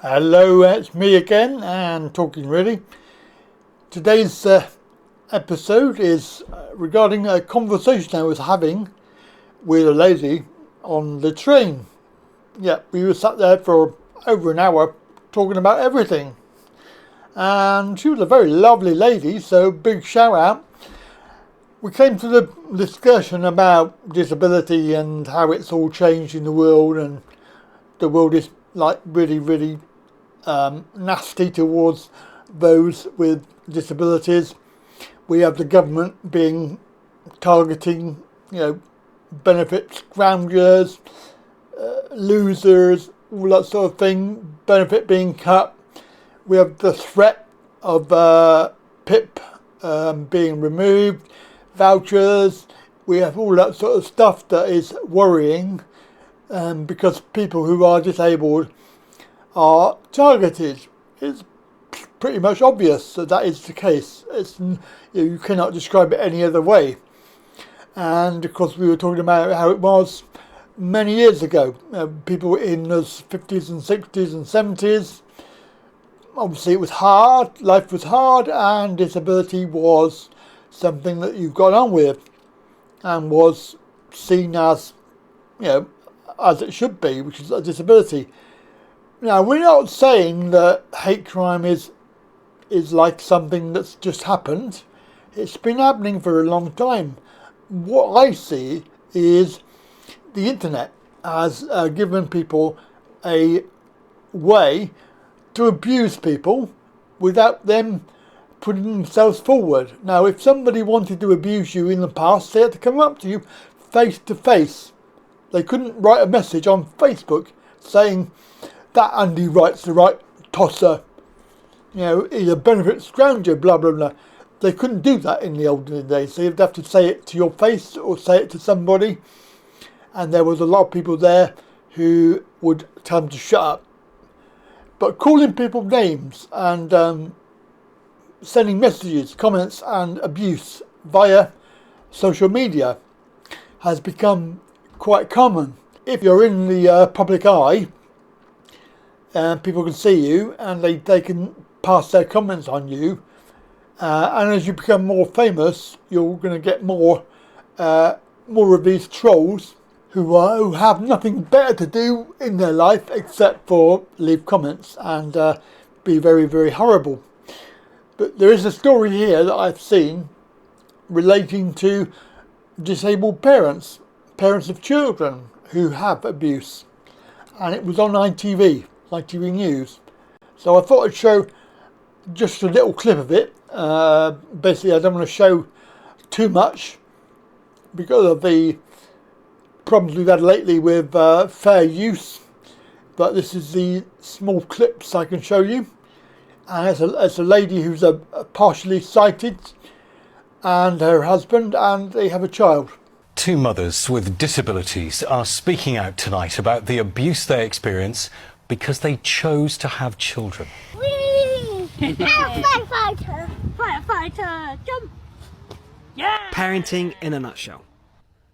Hello, it's me again and Talking really. Today's episode is regarding a conversation I was having with a lady on the train. Yeah, we were sat there for over an hour talking about everything. And she was a very lovely lady, so big shout out. We came to the discussion about disability and how it's all changed in the world, and the world is like really nasty towards those with disabilities. We have the government targeting, benefit scroungers, losers, all that sort of thing, benefit being cut. We have the threat of PIP being removed, vouchers. We have all that sort of stuff that is worrying because people who are disabled are targeted. It's pretty much obvious that is the case. You cannot describe it any other way. And of course we were talking about how it was many years ago. People in the 50s and 60s and 70s, obviously it was hard, life was hard, and disability was something that you got on with and was seen as, as it should be, which is a disability. Now, we're not saying that hate crime is like something that's just happened. It's been happening for a long time. What I see is the internet has given people a way to abuse people without them putting themselves forward. Now, if somebody wanted to abuse you in the past, they had to come up to you face to face. They couldn't write a message on Facebook saying, "That Andy Wright's the right tosser, he's a benefit scrounger, blah blah blah." They couldn't do that in the olden days, so you'd have to say it to your face or say it to somebody, and there was a lot of people there who would tell them to shut up. But calling people names and sending messages, comments and abuse via social media has become quite common. If you're in the public eye, people can see you and they can pass their comments on you, and as you become more famous, you're going to get more of these trolls who have nothing better to do in their life except for leave comments and be very horrible. But there is a story here that I've seen relating to disabled parents of children who have abuse, and it was on ITV News. So I thought I'd show just a little clip of it. Basically, I don't want to show too much because of the problems we've had lately with fair use, but this is the small clips I can show you. And it's a lady who's partially sighted and her husband, and they have a child. Two mothers with disabilities are speaking out tonight about the abuse they experience because they chose to have children. Whee! Firefighter! Firefighter! Jump! Yeah! Parenting in a nutshell.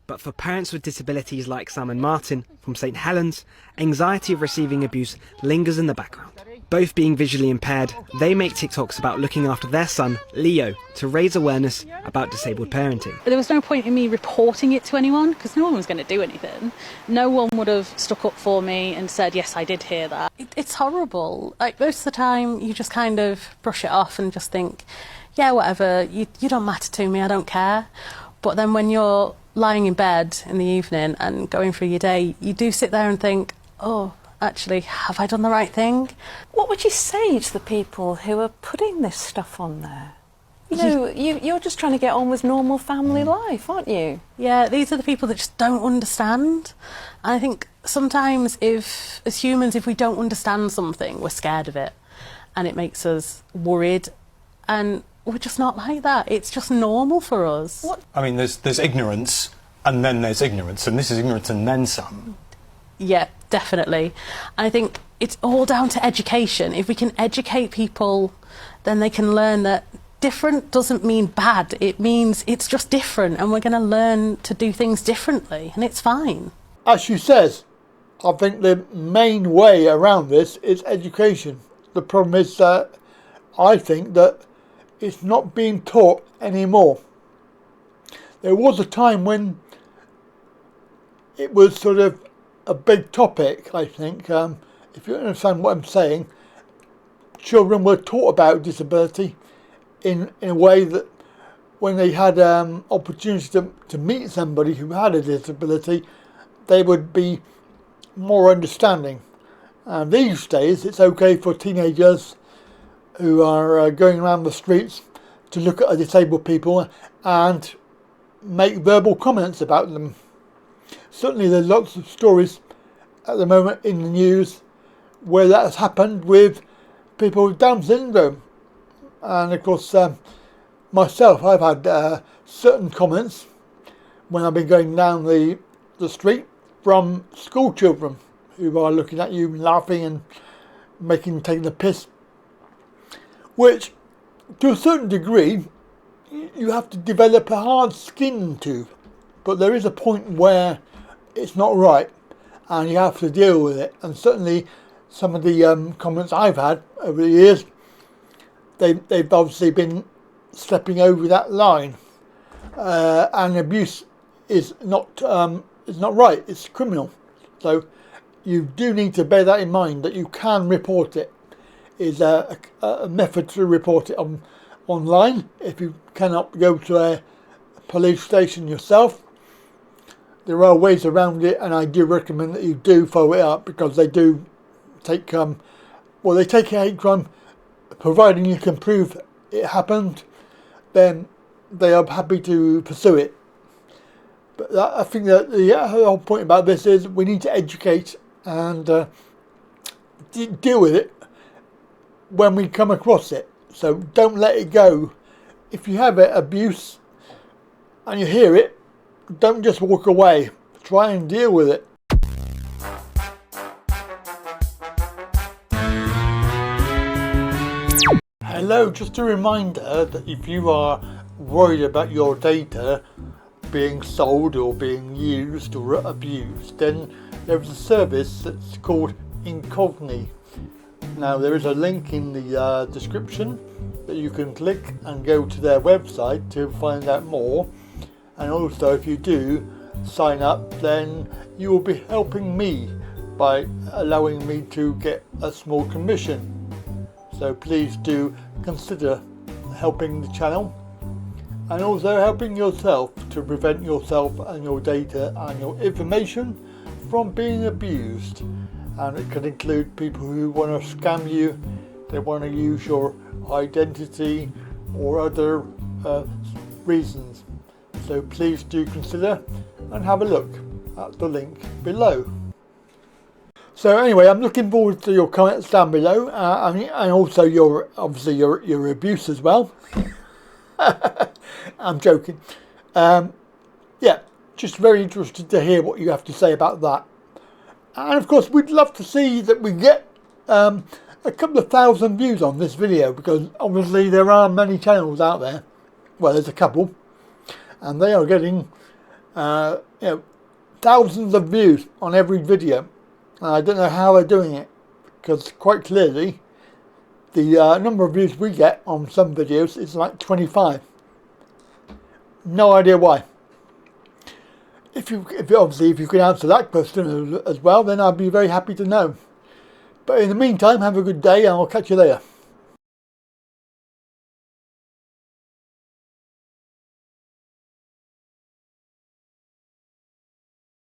But for parents with disabilities like Sam and Martin from St Helens, anxiety of receiving abuse lingers in the background. Both being visually impaired, they make TikToks about looking after their son, Leo, to raise awareness about disabled parenting. There was no point in me reporting it to anyone because no one was going to do anything. No one would have stuck up for me and said, yes, I did hear that. It's horrible. Like, most of the time, you just kind of brush it off and just think, yeah, whatever, you don't matter to me, I don't care. But then when you're lying in bed in the evening and going through your day, you do sit there and think, oh, actually, have I done the right thing? What would you say to the people who are putting this stuff on there? You're just trying to get on with normal family life, aren't you? Yeah, these are the people that just don't understand. And I think sometimes as humans, if we don't understand something, we're scared of it. And it makes us worried. And we're just not like that. It's just normal for us. I mean, there's ignorance and then there's ignorance, and this is ignorance and then some. Yeah, definitely. I think it's all down to education. If we can educate people, then they can learn that different doesn't mean bad. It means it's just different, and we're going to learn to do things differently, and it's fine. As she says, I think the main way around this is education. The problem is that I think that it's not being taught anymore. There was a time when it was sort of a big topic, I think. If you understand what I'm saying, children were taught about disability in a way that when they had opportunity to meet somebody who had a disability, they would be more understanding. And these days it's okay for teenagers who are going around the streets to look at disabled people and make verbal comments about them. Certainly there's lots of stories at the moment in the news where that has happened with people with Down syndrome. And of course myself, I've had certain comments when I've been going down the street from school children who are looking at you laughing and taking the piss, which to a certain degree you have to develop a hard skin to, but there is a point where it's not right and you have to deal with it. And certainly some of the comments I've had over the years, they've obviously been stepping over that line, and abuse is not right, it's criminal. So you do need to bear that in mind, that you can report it. Is a method to report it online if you cannot go to a police station yourself. There are ways around it, and I do recommend that you do follow it up, because they do take they take a hate crime, providing you can prove it happened, then they are happy to pursue it. But I think that the whole point about this is we need to educate and deal with it when we come across it. So don't let it go. If you have abuse and you hear it, don't just walk away. Try and deal with it. Hello, just a reminder that if you are worried about your data being sold or being used or abused, then there is a service that's called Incogni. Now there is a link in the description that you can click and go to their website to find out more. And also, if you do sign up, then you will be helping me by allowing me to get a small commission. So please do consider helping the channel and also helping yourself to prevent yourself and your data and your information from being abused. And it can include people who want to scam you, they want to use your identity or other reasons. So please do consider and have a look at the link below. So anyway, I'm looking forward to your comments down below, and also your abuse as well. I'm joking. Yeah, just very interested to hear what you have to say about that. And of course, we'd love to see that we get a couple of thousand views on this video, because obviously there are many channels out there. Well, there's a couple, and they are getting thousands of views on every video. I don't know how they're doing it, because quite clearly the number of views we get on some videos is like 25. No idea why. If you could answer that question as well, then I'd be very happy to know. But in the meantime, have a good day, and I'll catch you later.